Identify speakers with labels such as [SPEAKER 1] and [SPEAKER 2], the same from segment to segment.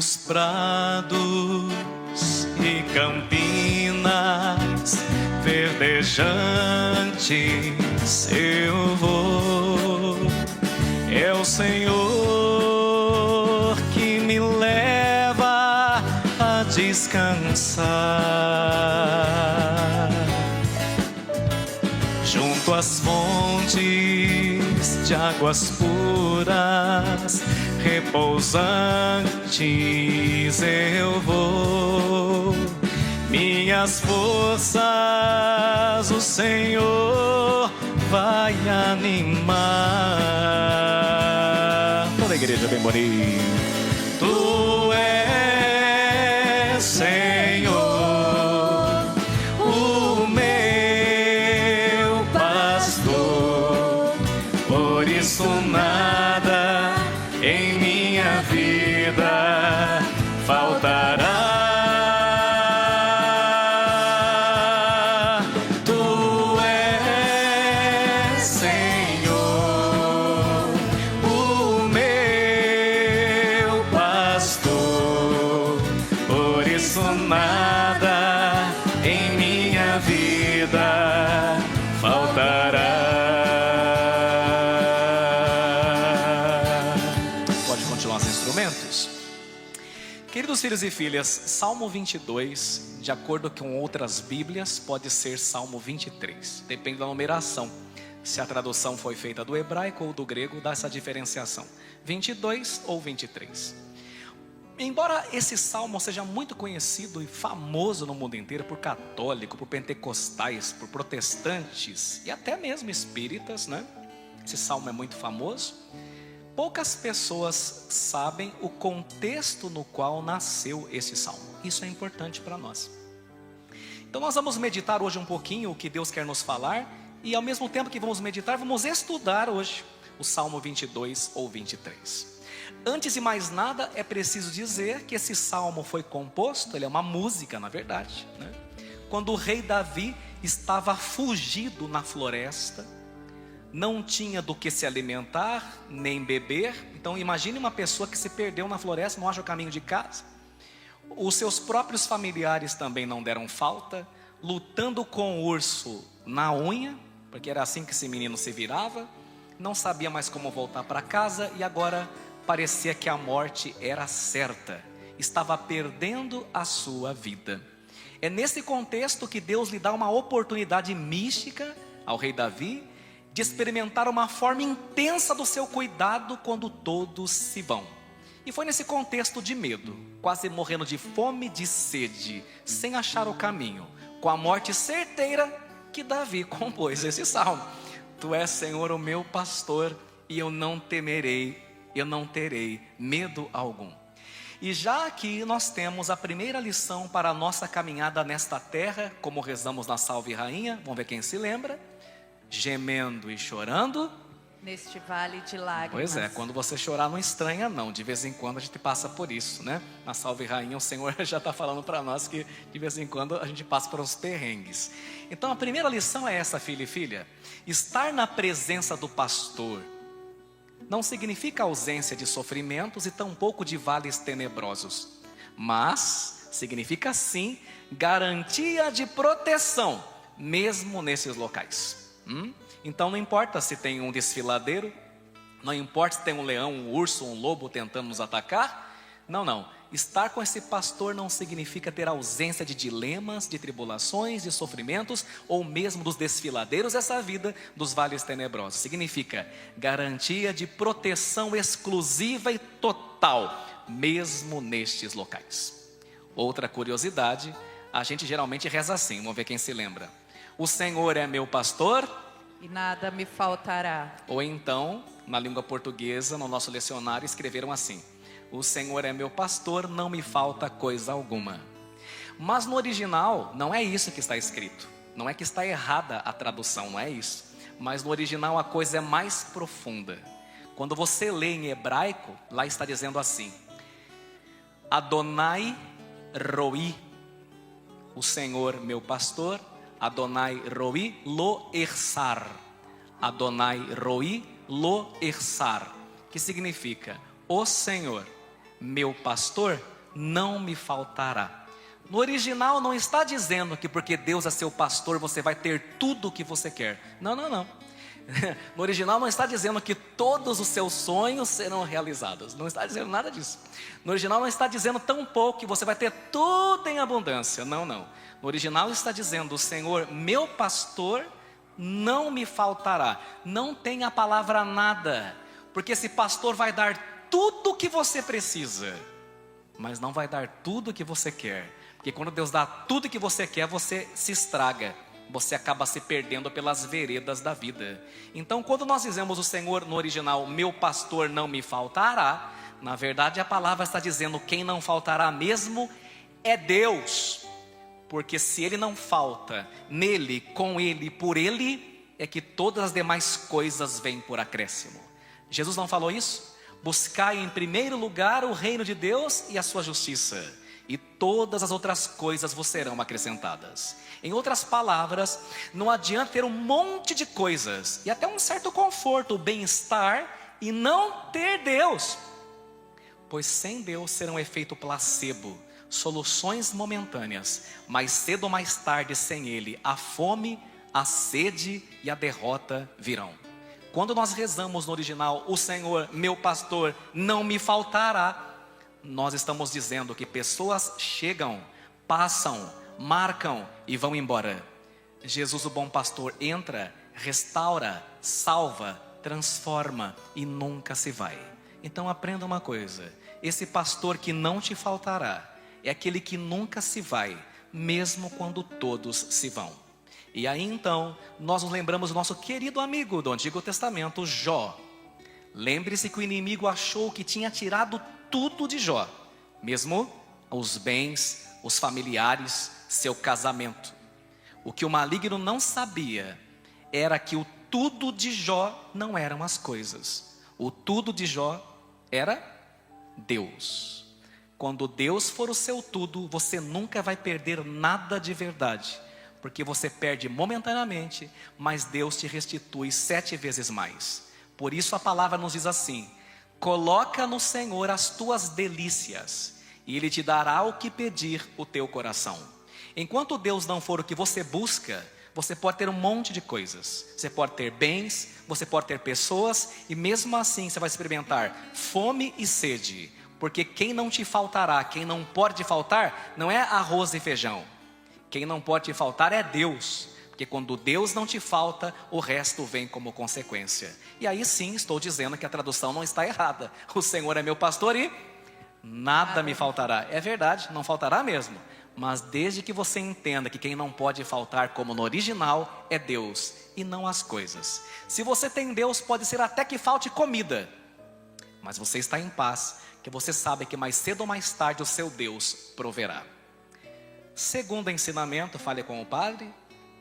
[SPEAKER 1] pelos prados e campinas verdejantes eu vou. É o Senhor que me leva a descansar junto às fontes de águas puras, repousantes eu vou. Minhas forças o Senhor vai animar. Toda a igreja bem bonita. Tu és, Senhor, o meu pastor, por isso nada em minha vida faltará. Tu és, Senhor, o meu pastor, por isso nada em minha vida faltará. Queridos filhos e filhas, Salmo 22, de acordo com outras Bíblias, pode ser Salmo 23. Depende da numeração. Se a tradução foi feita do hebraico ou do grego, dá essa diferenciação. 22 ou 23. Embora esse salmo seja muito conhecido e famoso no mundo inteiro por católicos, por pentecostais, por protestantes e até mesmo espíritas, né? Esse salmo é muito famoso. Poucas pessoas sabem o contexto no qual nasceu esse salmo. Isso é importante para nós. Então nós vamos meditar hoje um pouquinho o que Deus quer nos falar. E ao mesmo tempo que vamos meditar, vamos estudar hoje o Salmo 22 ou 23. Antes de mais nada, é preciso dizer que esse salmo foi composto, ele é uma música na verdade, né? Quando o rei Davi estava fugido na floresta, não tinha do que se alimentar, nem beber. Então imagine uma pessoa que se perdeu na floresta, não acha o caminho de casa. Os seus próprios familiares também não deram falta, lutando com o urso na unha, porque era assim que esse menino se virava. Não sabia mais como voltar para casa e agora parecia que a morte era certa. Estava perdendo a sua vida. É nesse contexto que Deus lhe dá uma oportunidade mística ao rei Davi de experimentar uma forma intensa do seu cuidado quando todos se vão. E foi nesse contexto de medo, quase morrendo de fome e de sede, sem achar o caminho, com a morte certeira, que Davi compôs esse salmo. Tu és, Senhor, o meu pastor, e eu não temerei, eu não terei medo algum. E já aqui nós temos a primeira lição para a nossa caminhada nesta terra, como rezamos na Salve Rainha, vamos ver quem se lembra. Gemendo e chorando
[SPEAKER 2] neste vale de lágrimas.
[SPEAKER 1] Pois é, quando você chorar não estranha não, de vez em quando a gente passa por isso, né? Na Salve Rainha o Senhor já está falando para nós que de vez em quando a gente passa por uns perrengues. Então a primeira lição é essa, filho e filha. Estar na presença do pastor não significa ausência de sofrimentos e tampouco de vales tenebrosos, mas significa sim garantia de proteção, mesmo nesses locais. Então não importa se tem um desfiladeiro, não importa se tem um leão, um urso, um lobo tentando nos atacar. Não, estar com esse pastor não significa ter ausência de dilemas, de tribulações, de sofrimentos, ou mesmo dos desfiladeiros dessa vida, dos vales tenebrosos. Significa garantia de proteção exclusiva e total, mesmo nestes locais. Outra curiosidade, a gente geralmente reza assim, vamos ver quem se lembra. O Senhor é meu pastor
[SPEAKER 2] e nada me faltará.
[SPEAKER 1] Ou então, na língua portuguesa, no nosso lecionário, escreveram assim: o Senhor é meu pastor, não me falta coisa alguma. Mas no original, não é isso que está escrito. Não é que está errada a tradução, não é isso. Mas no original a coisa é mais profunda. Quando você lê em hebraico, lá está dizendo assim: Adonai Roi, o Senhor meu pastor. Adonai Roi lo ersar. Adonai Roi lo ersar. Que significa: o Senhor meu pastor, não me faltará. No original não está dizendo que porque Deus é seu pastor você vai ter tudo o que você quer. Não, não, não. No original não está dizendo que todos os seus sonhos serão realizados. Não está dizendo nada disso. No original não está dizendo tão pouco que você vai ter tudo em abundância. Não, não. No original está dizendo: o Senhor, meu pastor, não me faltará. Não tem a palavra nada, porque esse pastor vai dar tudo o que você precisa, mas não vai dar tudo o que você quer. Porque quando Deus dá tudo o que você quer, você se estraga. Você acaba se perdendo pelas veredas da vida. Então, quando nós dizemos o Senhor no original, meu pastor não me faltará, na verdade a palavra está dizendo quem não faltará mesmo é Deus. Porque se Ele não falta, nele, com Ele, por Ele, é que todas as demais coisas vêm por acréscimo. Jesus não falou isso? Buscai em primeiro lugar o reino de Deus e a sua justiça, e todas as outras coisas vos serão acrescentadas. Em outras palavras, não adianta ter um monte de coisas e até um certo conforto, bem-estar, e não ter Deus, pois sem Deus será um efeito placebo, soluções momentâneas, mas cedo ou mais tarde sem Ele, a fome, a sede e a derrota virão. Quando nós rezamos no original, o Senhor, meu pastor, não me faltará, nós estamos dizendo que pessoas chegam, passam, marcam e vão embora. Jesus, o bom pastor, entra, restaura, salva, transforma e nunca se vai. Então aprenda uma coisa: esse pastor que não te faltará é aquele que nunca se vai, mesmo quando todos se vão. E aí então, nós nos lembramos do nosso querido amigo do Antigo Testamento, Jó. Lembre-se que o inimigo achou que tinha tirado tudo de Jó, mesmo os bens, os familiares, seu casamento. O que o maligno não sabia era que o tudo de Jó não eram as coisas. O tudo de Jó era Deus. Quando Deus for o seu tudo, você nunca vai perder nada de verdade, porque você perde momentaneamente, mas Deus te restitui 7 vezes mais. Por isso a palavra nos diz assim: coloca no Senhor as tuas delícias, e Ele te dará o que pedir o teu coração. Enquanto Deus não for o que você busca, você pode ter um monte de coisas. Você pode ter bens, você pode ter pessoas, e mesmo assim você vai experimentar fome e sede. Porque quem não te faltará, quem não pode te faltar, não é arroz e feijão. Quem não pode te faltar é Deus. Porque quando Deus não te falta, o resto vem como consequência. E aí sim, estou dizendo que a tradução não está errada. O Senhor é meu pastor e nada me faltará. É verdade, não faltará mesmo. Mas desde que você entenda que quem não pode faltar, como no original, é Deus e não as coisas. Se você tem Deus, pode ser até que falte comida, mas você está em paz, que você sabe que mais cedo ou mais tarde o seu Deus proverá. Segundo ensinamento, fale com o Padre: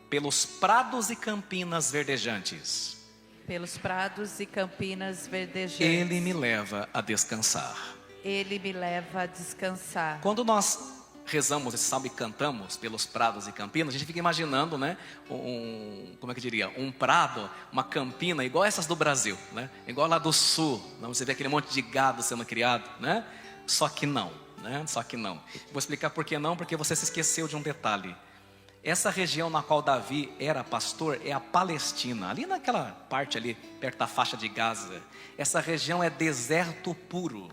[SPEAKER 1] pelos prados e campinas verdejantes.
[SPEAKER 2] Pelos prados e campinas verdejantes.
[SPEAKER 1] Ele me leva a descansar.
[SPEAKER 2] Ele me leva a descansar.
[SPEAKER 1] Quando nós rezamos esse salmo e cantamos pelos prados e campinas, a gente fica imaginando, né, como é que eu diria, um prado, uma campina igual essas do Brasil, né, igual lá do sul, né? Você vê aquele monte de gado sendo criado, né? Só que não, né? Só que não. Vou explicar por que não, porque você se esqueceu de um detalhe. Essa região na qual Davi era pastor é a Palestina, ali naquela parte ali, perto da faixa de Gaza. Essa região é deserto puro.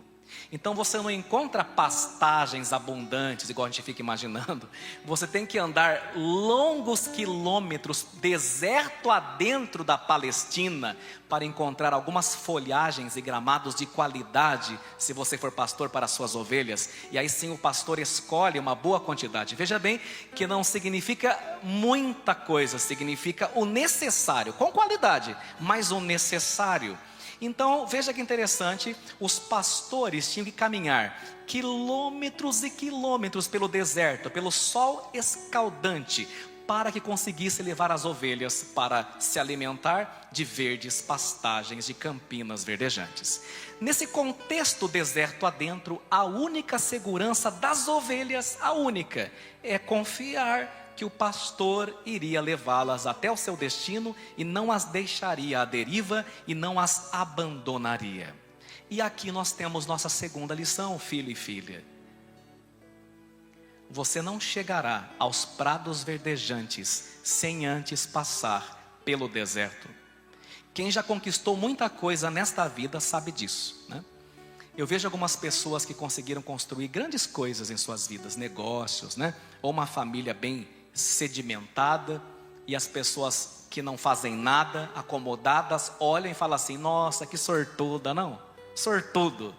[SPEAKER 1] Então você não encontra pastagens abundantes, igual a gente fica imaginando. Você tem que andar longos quilômetros, deserto adentro da Palestina, para encontrar algumas folhagens e gramados de qualidade, se você for pastor para as suas ovelhas. E aí sim o pastor escolhe uma boa quantidade. Veja bem que não significa muita coisa, significa o necessário, com qualidade, mas o necessário. Então, veja que interessante, os pastores tinham que caminhar quilômetros e quilômetros pelo deserto, pelo sol escaldante, para que conseguisse levar as ovelhas para se alimentar de verdes pastagens, de campinas verdejantes. Nesse contexto deserto adentro, a única segurança das ovelhas, a única, é confiar que o pastor iria levá-las até o seu destino e não as deixaria à deriva e não as abandonaria. E aqui nós temos nossa segunda lição, filho e filha. Você não chegará aos prados verdejantes sem antes passar pelo deserto. Quem já conquistou muita coisa nesta vida sabe disso, né? Eu vejo algumas pessoas que conseguiram construir grandes coisas em suas vidas, negócios, né? Ou uma família bem sedimentada, e as pessoas que não fazem nada, acomodadas, olham e falam assim: nossa, que sortuda, não? Sortudo,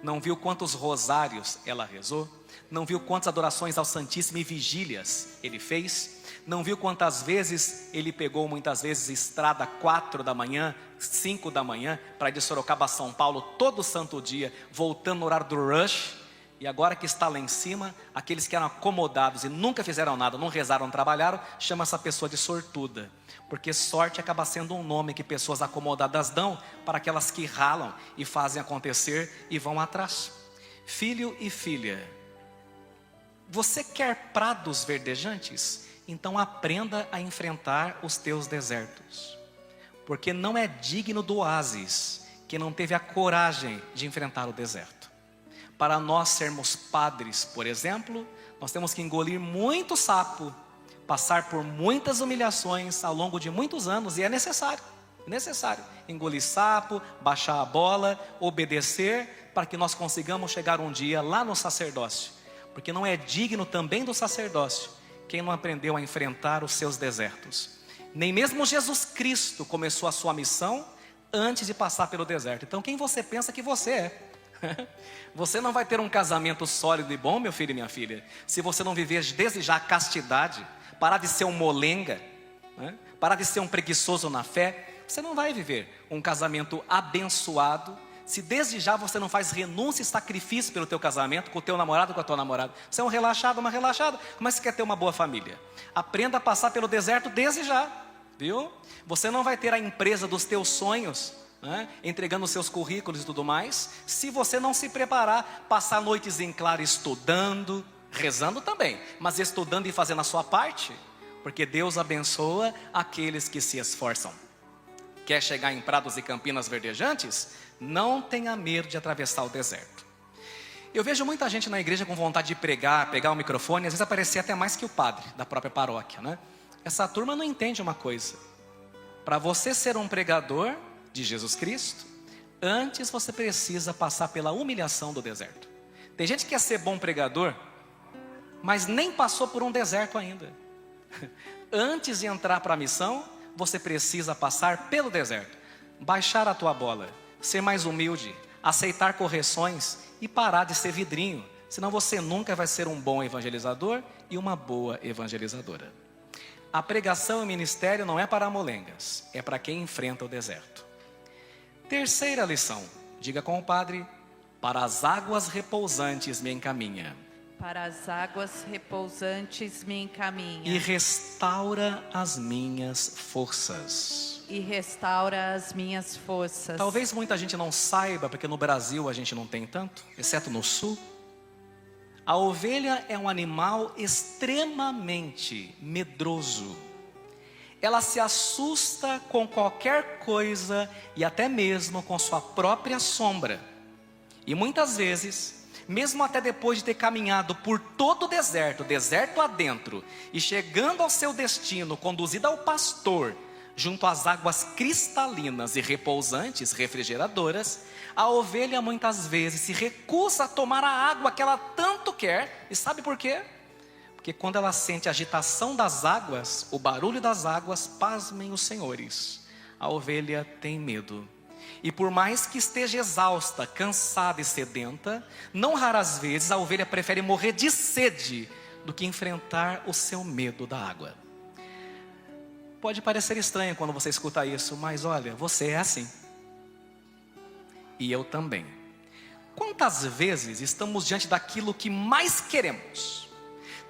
[SPEAKER 1] não viu quantos rosários ela rezou? Não viu quantas adorações ao Santíssimo e vigílias ele fez? Não viu quantas vezes ele pegou, muitas vezes, estrada 4 da manhã, 5 da manhã, para ir de Sorocaba a São Paulo, todo santo dia, voltando no horário do rush? E agora que está lá em cima, aqueles que eram acomodados e nunca fizeram nada, não rezaram, não trabalharam, chama essa pessoa de sortuda. Porque sorte acaba sendo um nome que pessoas acomodadas dão para aquelas que ralam e fazem acontecer e vão atrás. Filho e filha, você quer prados verdejantes? Então aprenda a enfrentar os teus desertos. Porque não é digno do oásis que não teve a coragem de enfrentar o deserto. Para nós sermos padres, por exemplo, nós temos que engolir muito sapo, passar por muitas humilhações ao longo de muitos anos, e é necessário engolir sapo, baixar a bola, obedecer, para que nós consigamos chegar um dia lá no sacerdócio. Porque não é digno também do sacerdócio quem não aprendeu a enfrentar os seus desertos. Nem mesmo Jesus Cristo começou a sua missão antes de passar pelo deserto. Então quem você pensa que você é? Você não vai ter um casamento sólido e bom, meu filho e minha filha, se você não viver desde já a castidade, parar de ser um molenga, né? Parar de ser um preguiçoso na fé. Você não vai viver um casamento abençoado se desde já você não faz renúncia e sacrifício pelo teu casamento, com o teu namorado, com a tua namorada. Você é um relaxado, uma relaxada. Como é que você quer ter uma boa família? Aprenda a passar pelo deserto desde já, viu? Você não vai ter a empresa dos teus sonhos, né, entregando seus currículos e tudo mais, se você não se preparar, passar noites em claro estudando, rezando também, mas estudando e fazendo a sua parte, porque Deus abençoa aqueles que se esforçam. Quer chegar em prados e campinas verdejantes? Não tenha medo de atravessar o deserto. Eu vejo muita gente na igreja com vontade de pregar, pegar o microfone, às vezes aparecer até mais que o padre da própria paróquia, né? Essa turma não entende uma coisa: para você ser um pregador de Jesus Cristo, antes você precisa passar pela humilhação do deserto. Tem gente que quer ser bom pregador, mas nem passou por um deserto ainda. Antes de entrar para a missão, você precisa passar pelo deserto. Baixar a tua bola, ser mais humilde, aceitar correções e parar de ser vidrinho. Senão você nunca vai ser um bom evangelizador e uma boa evangelizadora. A pregação e o ministério não é para molengas, é para quem enfrenta o deserto. Terceira lição, diga com o padre: para as águas repousantes me encaminha.
[SPEAKER 2] Para as águas repousantes me encaminha.
[SPEAKER 1] E restaura as minhas forças.
[SPEAKER 2] E restaura as minhas forças.
[SPEAKER 1] Talvez muita gente não saiba, porque no Brasil a gente não tem tanto, exceto no sul. A ovelha é um animal extremamente medroso. Ela se assusta com qualquer coisa e até mesmo com sua própria sombra. E muitas vezes, mesmo até depois de ter caminhado por todo o deserto, deserto adentro, e chegando ao seu destino, conduzida ao pastor, junto às águas cristalinas e repousantes, refrigeradoras, a ovelha muitas vezes se recusa a tomar a água que ela tanto quer. E sabe por quê? Porque quando ela sente a agitação das águas, o barulho das águas, pasmem os senhores, a ovelha tem medo. E por mais que esteja exausta, cansada e sedenta, não raras vezes a ovelha prefere morrer de sede do que enfrentar o seu medo da água. Pode parecer estranho quando você escuta isso, mas olha, você é assim. E eu também. Quantas vezes estamos diante daquilo que mais queremos?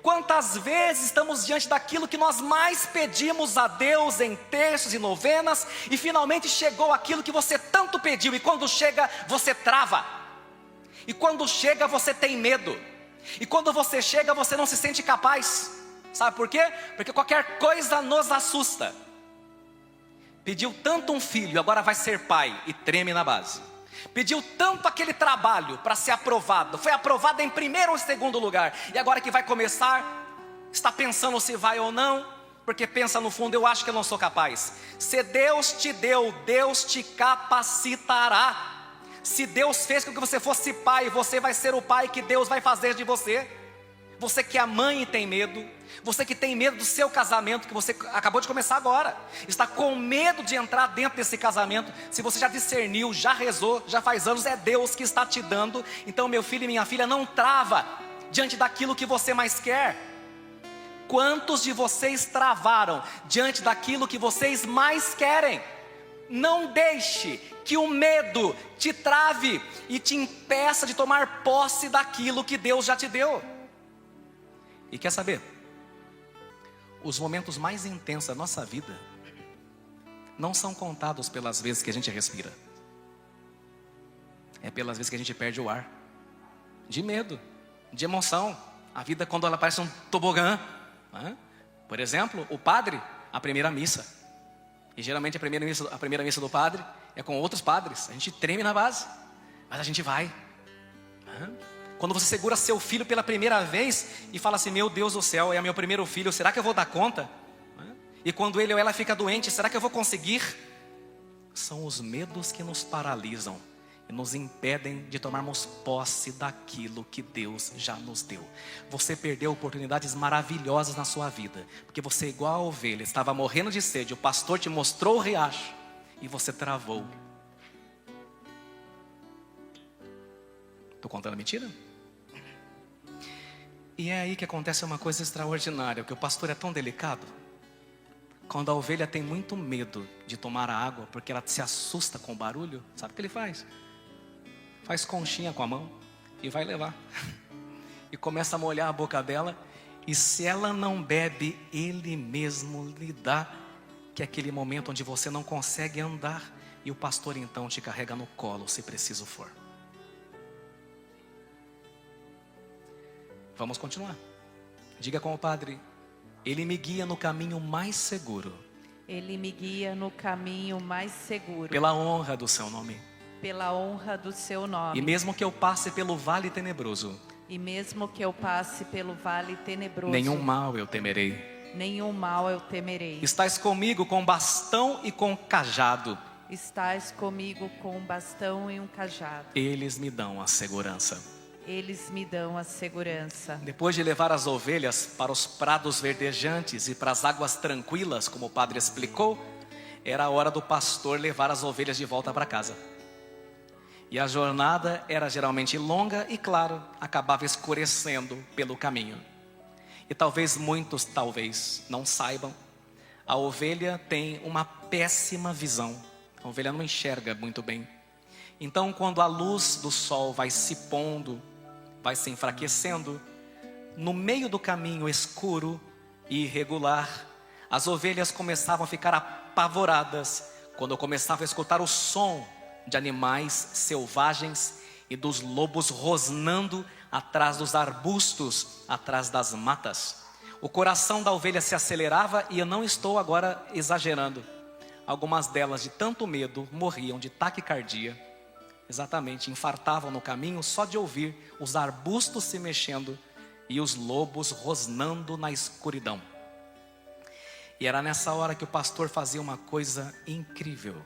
[SPEAKER 1] Quantas vezes estamos diante daquilo que nós mais pedimos a Deus em terços e novenas, e finalmente chegou aquilo que você tanto pediu, e quando chega você trava, e quando chega você tem medo, e quando você chega você não se sente capaz. Sabe por quê? Porque qualquer coisa nos assusta. Pediu tanto um filho, agora vai ser pai, e treme na base. Pediu tanto aquele trabalho para ser aprovado. Foi aprovado em primeiro ou segundo lugar. E agora que vai começar, está pensando se vai ou não. Porque pensa no fundo, eu acho que eu não sou capaz. Se Deus te deu, Deus te capacitará. Se Deus fez com que você fosse pai, você vai ser o pai que Deus vai fazer de você. Você que é mãe e tem medo, você que tem medo do seu casamento, que você acabou de começar agora, está com medo de entrar dentro desse casamento. Se você já discerniu, já rezou, já faz anos, é Deus que está te dando. Então meu filho e minha filha, não trava diante daquilo que você mais quer. Quantos de vocês travaram diante daquilo que vocês mais querem? Não deixe que o medo te trave e te impeça de tomar posse daquilo que Deus já te deu. E quer saber? Os momentos mais intensos da nossa vida não são contados pelas vezes que a gente respira. É pelas vezes que a gente perde o ar. De medo, de emoção. A vida quando ela parece um tobogã. Por exemplo, o padre, a primeira missa. E geralmente a primeira missa do padre é com outros padres. A gente treme na base, mas a gente vai. Quando você segura seu filho pela primeira vez e fala assim, meu Deus do céu, é meu primeiro filho, será que eu vou dar conta? E quando ele ou ela fica doente, será que eu vou conseguir? São os medos que nos paralisam e nos impedem de tomarmos posse daquilo que Deus já nos deu. Você perdeu oportunidades maravilhosas na sua vida, porque você, igual a ovelha, estava morrendo de sede, o pastor te mostrou o riacho e você travou. Estou contando mentira? E é aí que acontece uma coisa extraordinária, porque o pastor é tão delicado. Quando a ovelha tem muito medo de tomar a água, porque ela se assusta com o barulho, sabe o que ele faz? Faz conchinha com a mão e vai levar. E começa a molhar a boca dela. E se ela não bebe, ele mesmo lhe dá. Que é aquele momento onde você não consegue andar. E o pastor então te carrega no colo, se preciso for. Vamos continuar. Diga com o padre: ele me guia no caminho mais seguro.
[SPEAKER 2] Ele me guia no caminho mais seguro.
[SPEAKER 1] Pela honra do seu nome.
[SPEAKER 2] Pela honra do seu nome.
[SPEAKER 1] E mesmo que eu passe pelo vale tenebroso.
[SPEAKER 2] E mesmo que eu passe pelo vale tenebroso.
[SPEAKER 1] Nenhum mal eu temerei.
[SPEAKER 2] Nenhum mal eu temerei.
[SPEAKER 1] Estás comigo com bastão e com cajado.
[SPEAKER 2] Estás comigo com um bastão e um cajado.
[SPEAKER 1] Eles me dão a segurança.
[SPEAKER 2] Eles me dão a segurança.
[SPEAKER 1] Depois de levar as ovelhas para os prados verdejantes e para as águas tranquilas, como o padre explicou, era a hora do pastor levar as ovelhas de volta para casa. E a jornada era geralmente longa e, claro, acabava escurecendo pelo caminho. E talvez muitos, não saibam, a ovelha tem uma péssima visão. A ovelha não enxerga muito bem. Então, quando a luz do sol vai se pondo, vai se enfraquecendo, no meio do caminho escuro e irregular, as ovelhas começavam a ficar apavoradas quando começavam a escutar o som de animais selvagens e dos lobos rosnando atrás dos arbustos, atrás das matas. O coração da ovelha se acelerava e eu não estou agora exagerando. Algumas delas, de tanto medo, morriam de taquicardia. Exatamente, infartavam no caminho só de ouvir os arbustos se mexendo e os lobos rosnando na escuridão. E era nessa hora que o pastor fazia uma coisa incrível.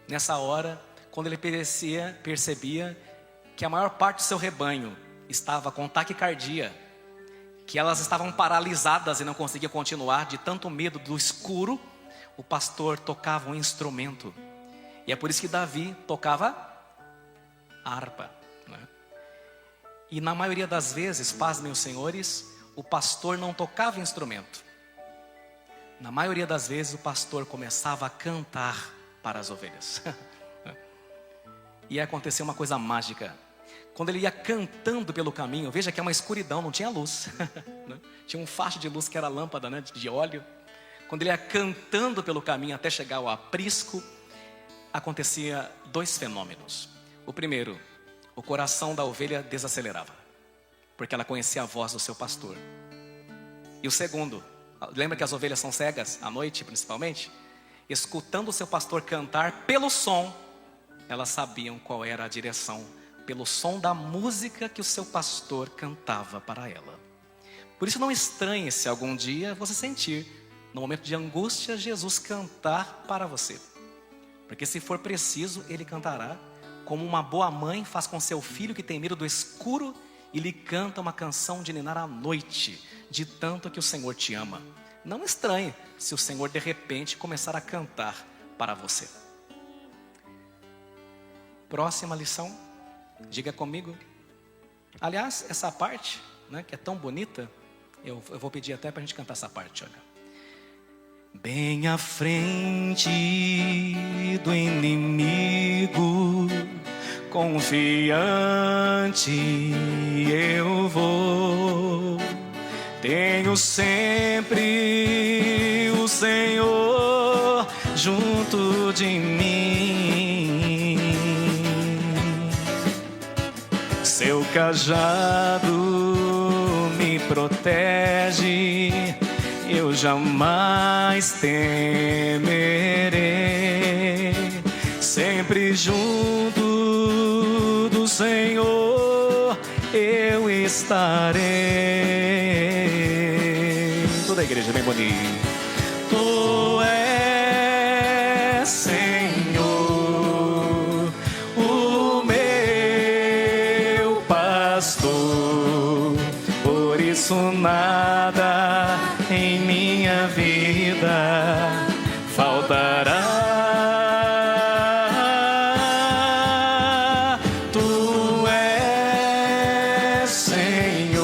[SPEAKER 1] Nessa hora, quando ele percebia que a maior parte do seu rebanho estava com taquicardia, que elas estavam paralisadas e não conseguiam continuar de tanto medo do escuro, o pastor tocava um instrumento. E é por isso que Davi tocava harpa, né? E na maioria das vezes, pasmem os senhores, o pastor não tocava instrumento. Na maioria das vezes o pastor começava a cantar para as ovelhas. E aconteceu uma coisa mágica. Quando ele ia cantando pelo caminho, veja que é uma escuridão, não tinha luz. Tinha um facho de luz que era lâmpada, né, de óleo. Quando ele ia cantando pelo caminho até chegar ao aprisco, acontecia dois fenômenos. O primeiro, o coração da ovelha desacelerava, porque ela conhecia a voz do seu pastor. E o segundo, lembra que as ovelhas são cegas, à noite principalmente? Escutando o seu pastor cantar pelo som, elas sabiam qual era a direção pelo som da música que o seu pastor cantava para ela. Por isso não estranhe se algum dia você sentir, no momento de angústia, Jesus cantar para você. Porque se for preciso, Ele cantará, como uma boa mãe faz com seu filho que tem medo do escuro e lhe canta uma canção de ninar à noite, de tanto que o Senhor te ama. Não estranhe se o Senhor de repente começar a cantar para você. Próxima lição, diga comigo. Aliás, essa parte, né, que é tão bonita, eu vou pedir até para a gente cantar essa parte, olha. Bem à frente do inimigo, confiante eu vou. Tenho sempre o Senhor junto de mim. Seu cajado me protege, eu jamais temerei. Sempre junto do Senhor eu estarei. Toda a igreja bem bonita. Tu és, Senhor, o meu pastor, por isso nada em minha vida faltará. Tu és, Senhor,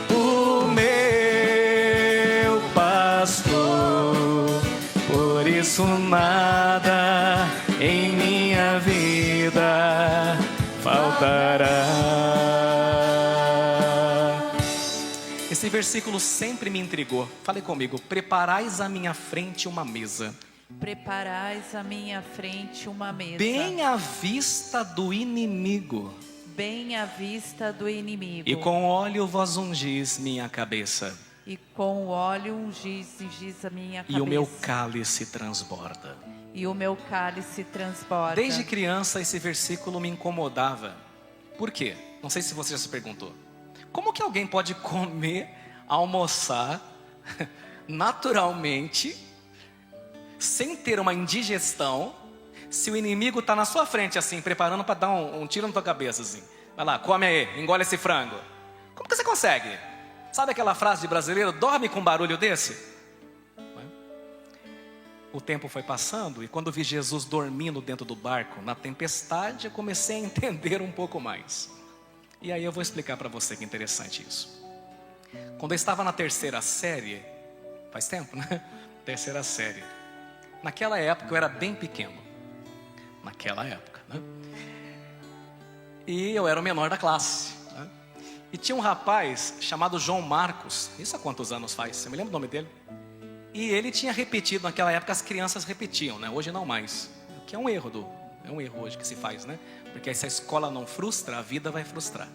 [SPEAKER 1] o meu pastor, por isso nada em minha vida faltará. Esse versículo sempre me intrigou. Fale comigo. Preparais à minha frente uma mesa.
[SPEAKER 2] Preparais à minha frente uma mesa.
[SPEAKER 1] Bem à vista do inimigo.
[SPEAKER 2] Bem à vista do inimigo.
[SPEAKER 1] E com óleo vós ungis minha cabeça.
[SPEAKER 2] E com o óleo ungis a minha cabeça.
[SPEAKER 1] E o meu cálice transborda.
[SPEAKER 2] E o meu cálice transborda.
[SPEAKER 1] Desde criança esse versículo me incomodava. Por quê? Não sei se você já se perguntou. Como que alguém pode comer, almoçar, naturalmente, sem ter uma indigestão, se o inimigo está na sua frente, assim, preparando para dar um tiro na tua cabeça, assim. Vai lá, come aí, engole esse frango. Como que você consegue? Sabe aquela frase de brasileiro, dorme com um barulho desse? O tempo foi passando e quando vi Jesus dormindo dentro do barco, na tempestade, eu comecei a entender um pouco mais. E aí eu vou explicar para você que é interessante isso. Quando eu estava na terceira série, faz tempo, né? Terceira série. Naquela época eu era bem pequeno. Naquela época, né? E eu era o menor da classe, né? E tinha um rapaz chamado João Marcos. Isso há quantos anos faz? Você me lembra o nome dele? E ele tinha repetido, naquela época as crianças repetiam, né? Hoje não mais. O que é um erro É um erro hoje que se faz, né? Porque se a escola não frustra, a vida vai frustrar.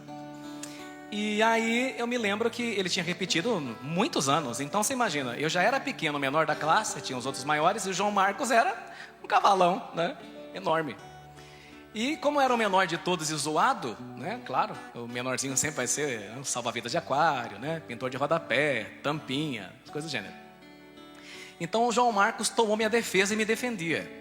[SPEAKER 1] E aí eu me lembro que ele tinha repetido muitos anos. Então você imagina, eu já era pequeno, menor da classe, tinha os outros maiores, e o João Marcos era um cavalão, né? Enorme. E como era o menor de todos e zoado, né? Claro, o menorzinho sempre vai ser um salva-vidas de aquário, né? Pintor de rodapé, tampinha, coisas do gênero. Então o João Marcos tomou minha defesa e me defendia.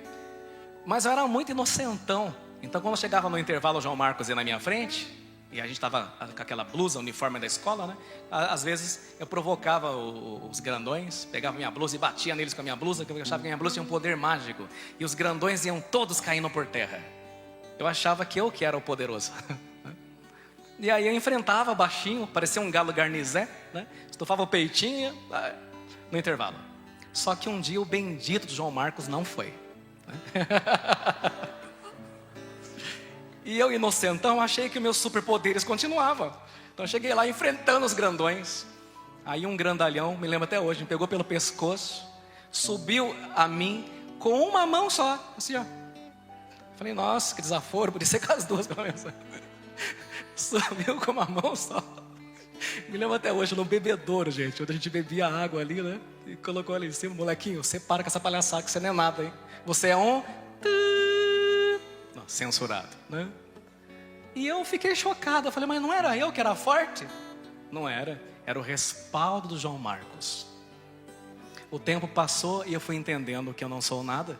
[SPEAKER 1] Mas eu era muito inocentão. Então quando eu chegava no intervalo, o João Marcos ia na minha frente, e a gente estava com aquela blusa, uniforme da escola, né? Às vezes eu provocava os grandões, pegava minha blusa e batia neles com a minha blusa, porque eu achava que a minha blusa tinha um poder mágico. E os grandões iam todos caindo por terra. Eu achava que eu que era o poderoso. E aí eu enfrentava baixinho, parecia um galo garnizé, né? Estufava o peitinho no intervalo. Só que um dia o bendito do João Marcos não foi. E eu, inocentão, achei que meus superpoderes continuavam. Então eu cheguei lá enfrentando os grandões. Aí um grandalhão, me lembro até hoje, me pegou pelo pescoço, subiu a mim com uma mão só, assim ó. Falei, nossa, que desaforo, podia ser com as duas pelo menos. Subiu com uma mão só. Me lembro até hoje, no bebedouro, gente, onde a gente bebia água ali, né? E colocou ali em cima, molequinho, você para com essa palhaçada, que você não é nada, hein? Você é um... censurado, né? E eu fiquei chocado, eu falei, mas não era eu que era forte? Não era, era o respaldo do João Marcos. O tempo passou e eu fui entendendo que eu não sou nada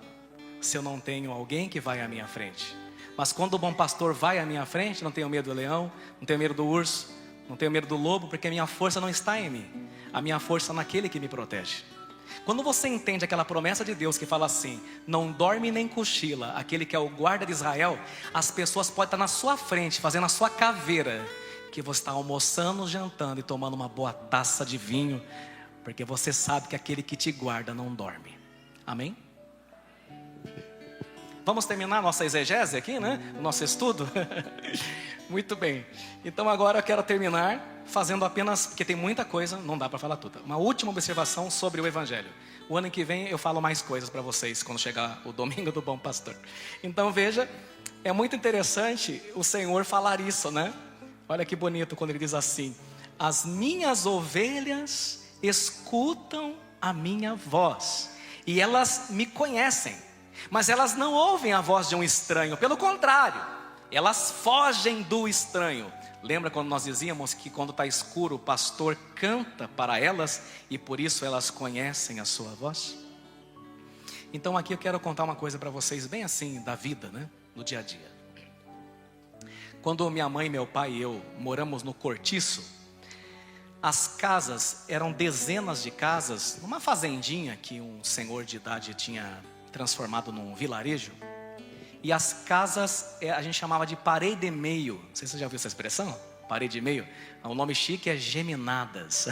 [SPEAKER 1] se eu não tenho alguém que vai à minha frente. Mas quando o bom pastor vai à minha frente, não tenho medo do leão, não tenho medo do urso, não tenho medo do lobo, porque a minha força não está em mim, a minha força é naquele que me protege. Quando você entende aquela promessa de Deus que fala assim, não dorme nem cochila aquele que é o guarda de Israel, as pessoas podem estar na sua frente, fazendo a sua caveira, que você está almoçando, jantando e tomando uma boa taça de vinho, porque você sabe que aquele que te guarda não dorme. Amém? Vamos terminar nossa exegese aqui, né? O nosso estudo. Muito bem. Então agora eu quero terminar fazendo apenas, porque tem muita coisa, não dá para falar tudo. Uma última observação sobre o Evangelho. O ano que vem eu falo mais coisas para vocês, quando chegar o domingo do Bom Pastor. Então veja, é muito interessante o Senhor falar isso, né? Olha que bonito quando ele diz assim, as minhas ovelhas escutam a minha voz, e elas me conhecem, mas elas não ouvem a voz de um estranho, pelo contrário, elas fogem do estranho. Lembra quando nós dizíamos que quando está escuro o pastor canta para elas e por isso elas conhecem a sua voz? Então aqui eu quero contar uma coisa para vocês bem assim da vida, né? No dia a dia. Quando minha mãe, meu pai e eu moramos no Cortiço, as casas eram dezenas de casas, numa fazendinha que um senhor de idade tinha transformado num vilarejo. E as casas, a gente chamava de parede e meio. Não sei se você já ouviu essa expressão, parede e meio. O nome chique é geminadas.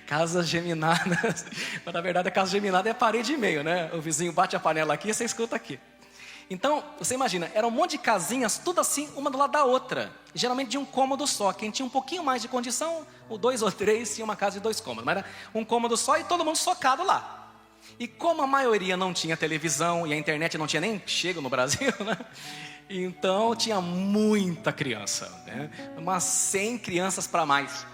[SPEAKER 1] Casas geminadas. Mas na verdade a casa geminada é parede e meio, né? O vizinho bate a panela aqui e você escuta aqui. Então, você imagina, era um monte de casinhas, tudo assim, uma do lado da outra. Geralmente de um cômodo só. Quem tinha um pouquinho mais de condição, ou 2 ou 3, tinha uma casa de 2 cômodos. Mas era um cômodo só e todo mundo socado lá. E como a maioria não tinha televisão e a internet não tinha nem chego no Brasil, né? Então tinha muita criança, né? Umas 100 crianças para mais.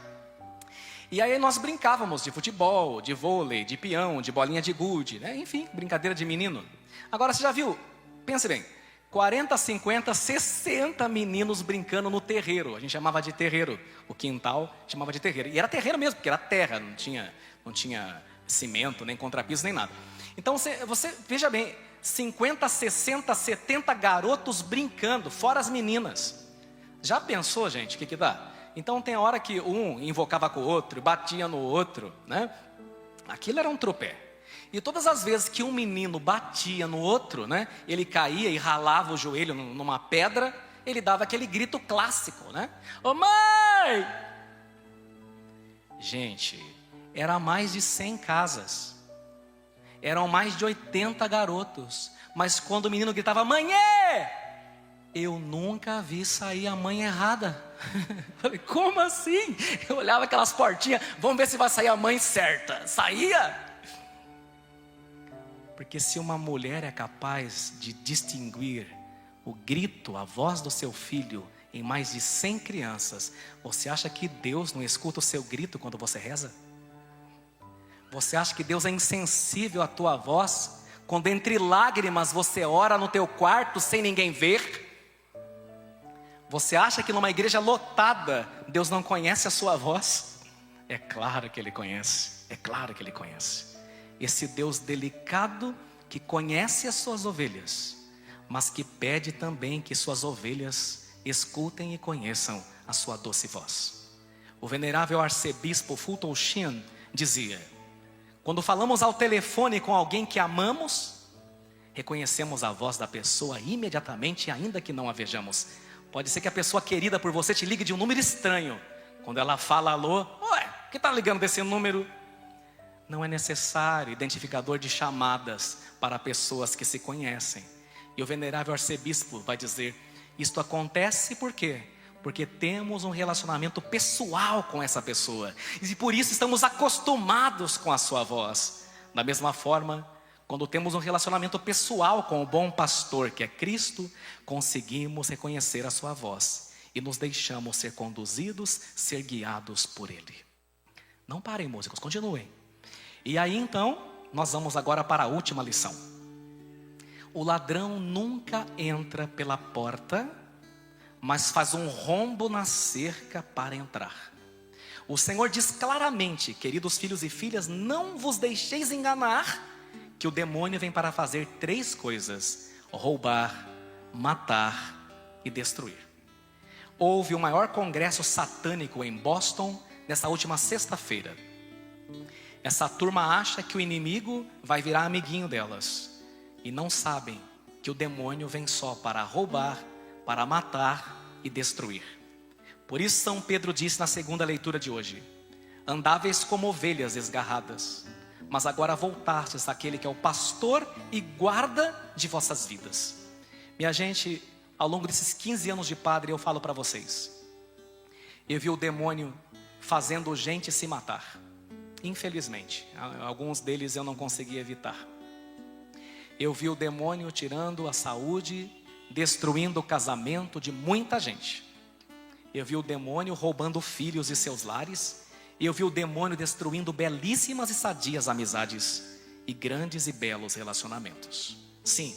[SPEAKER 1] E aí nós brincávamos de futebol, de vôlei, de peão, de bolinha de gude, né? Enfim, brincadeira de menino. Agora você já viu, pense bem, 40, 50, 60 meninos brincando no terreiro. A gente chamava de terreiro, o quintal chamava de terreiro. E era terreiro mesmo, porque era terra, não tinha cimento, nem contrapiso, nem nada. Então você veja bem, 50, 60, 70 garotos brincando, fora as meninas. Já pensou, gente, o que dá? Então tem a hora que um invocava com o outro, batia no outro, né? Aquilo era um tropé. E todas as vezes que um menino batia no outro, né? Ele caía e ralava o joelho numa pedra, ele dava aquele grito clássico, né? Ô mãe! Gente, era mais de 100 casas, eram mais de 80 garotos, mas quando o menino gritava, mãe, eu nunca vi sair a mãe errada. Falei, como assim? Eu olhava aquelas portinhas, vamos ver se vai sair a mãe certa. Saía. Porque se uma mulher é capaz de distinguir o grito, a voz do seu filho em mais de 100 crianças, você acha que Deus não escuta o seu grito quando você reza? Você acha que Deus é insensível à tua voz? Quando entre lágrimas você ora no teu quarto sem ninguém ver? Você acha que numa igreja lotada Deus não conhece a sua voz? É claro que Ele conhece, é claro que Ele conhece. Esse Deus delicado que conhece as suas ovelhas, mas que pede também que suas ovelhas escutem e conheçam a sua doce voz. O venerável arcebispo Fulton Sheen dizia, quando falamos ao telefone com alguém que amamos, reconhecemos a voz da pessoa imediatamente, ainda que não a vejamos. Pode ser que a pessoa querida por você te ligue de um número estranho. Quando ela fala alô, ué, que está ligando desse número? Não é necessário identificador de chamadas para pessoas que se conhecem. E o venerável arcebispo vai dizer, isto acontece por quê? Porque temos um relacionamento pessoal com essa pessoa. E por isso estamos acostumados com a sua voz. Da mesma forma, quando temos um relacionamento pessoal com o bom pastor, que é Cristo, conseguimos reconhecer a sua voz. E nos deixamos ser conduzidos, ser guiados por Ele. Não parem, músicos, continuem. E aí então, nós vamos agora para a última lição. O ladrão nunca entra pela porta, mas faz um rombo na cerca para entrar. O Senhor diz claramente, queridos filhos e filhas, não vos deixeis enganar, que o demônio vem para fazer 3 coisas: roubar, matar e destruir. Houve o maior congresso satânico em Boston nessa última sexta-feira. Essa turma acha que o inimigo vai virar amiguinho delas e não sabem que o demônio vem só para roubar, para matar e destruir. Por isso São Pedro disse na segunda leitura de hoje: andáveis como ovelhas desgarradas, mas agora voltastes àquele que é o pastor e guarda de vossas vidas. Minha gente, ao longo desses 15 anos de padre, eu falo para vocês, eu vi o demônio fazendo gente se matar. Infelizmente, alguns deles eu não consegui evitar. Eu vi o demônio tirando a saúde, destruindo o casamento de muita gente. Eu vi o demônio roubando filhos e seus lares. Eu vi o demônio destruindo belíssimas e sadias amizades e grandes e belos relacionamentos. Sim,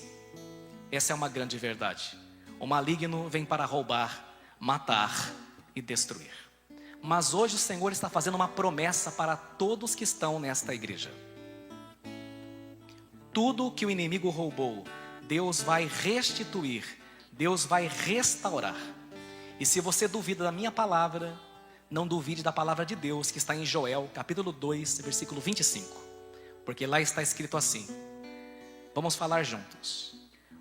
[SPEAKER 1] essa é uma grande verdade. O maligno vem para roubar, matar e destruir. Mas hoje o Senhor está fazendo uma promessa para todos que estão nesta igreja. Tudo que o inimigo roubou, Deus vai restituir, Deus vai restaurar. E se você duvida da minha palavra, não duvide da palavra de Deus que está em Joel, capítulo 2, versículo 25. Porque lá está escrito assim, vamos falar juntos: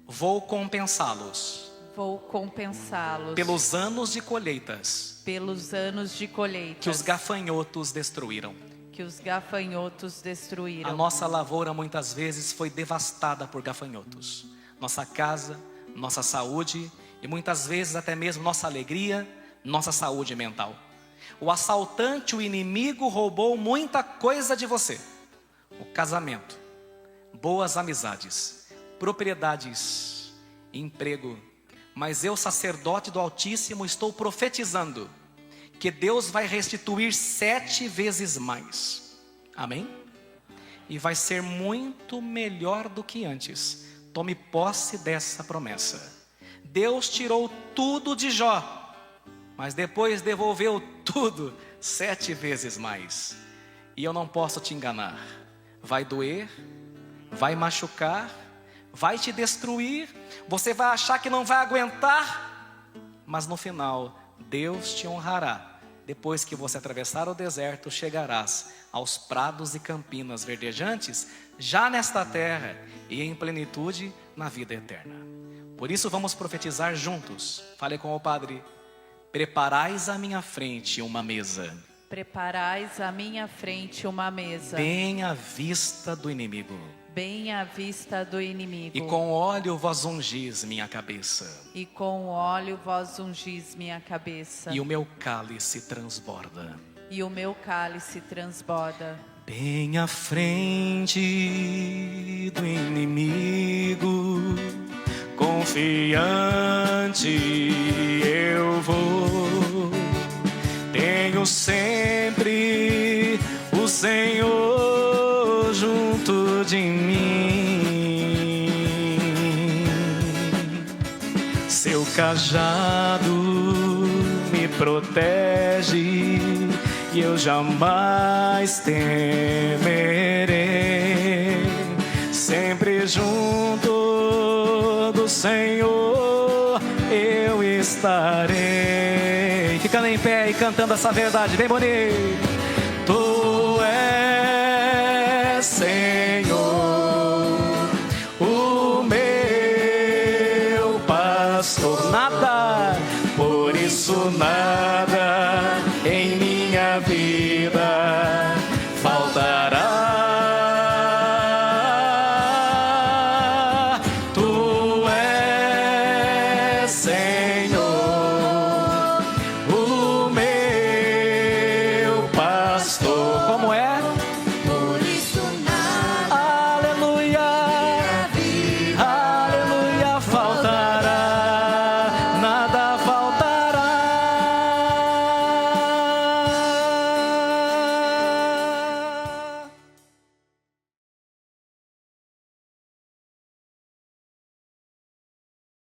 [SPEAKER 1] vou compensá-los.
[SPEAKER 2] Vou compensá-los
[SPEAKER 1] Pelos anos de colheitas.
[SPEAKER 2] Pelos anos de colheitas.
[SPEAKER 1] Que os gafanhotos destruíram.
[SPEAKER 2] Que os gafanhotos destruíram.
[SPEAKER 1] A nossa lavoura muitas vezes foi devastada por gafanhotos. Nossa casa, nossa saúde e muitas vezes até mesmo nossa alegria, nossa saúde mental. O assaltante, o inimigo, roubou muita coisa de você. O casamento, boas amizades, propriedades, emprego. Mas eu, sacerdote do Altíssimo, estou profetizando que Deus vai restituir 7 vezes mais. Amém? E vai ser muito melhor do que antes. Tome posse dessa promessa. Deus tirou tudo de Jó, mas depois devolveu tudo 7 vezes mais. E eu não posso te enganar. Vai doer, vai machucar, vai te destruir, você vai achar que não vai aguentar, mas no final, Deus te honrará. Depois que você atravessar o deserto, chegarás aos prados e campinas verdejantes, já nesta terra e em plenitude na vida eterna. Por isso vamos profetizar juntos. Fale com o Padre: preparais à minha frente uma mesa.
[SPEAKER 2] Preparais à minha frente uma mesa.
[SPEAKER 1] Bem à vista do inimigo.
[SPEAKER 2] Bem à vista do inimigo.
[SPEAKER 1] E com óleo vós ungis minha cabeça.
[SPEAKER 2] E com óleo vós ungis minha cabeça.
[SPEAKER 1] E o meu cálice transborda.
[SPEAKER 2] E o meu cálice transborda.
[SPEAKER 1] Bem à frente do inimigo, confiante eu vou. Tenho sempre o Senhor junto de mim. Seu cajado me protege e eu jamais temerei. Sempre junto do Senhor eu estarei. Ficando em pé e cantando essa verdade bem bonita. Tu és, Senhor, o meu pastor. Nada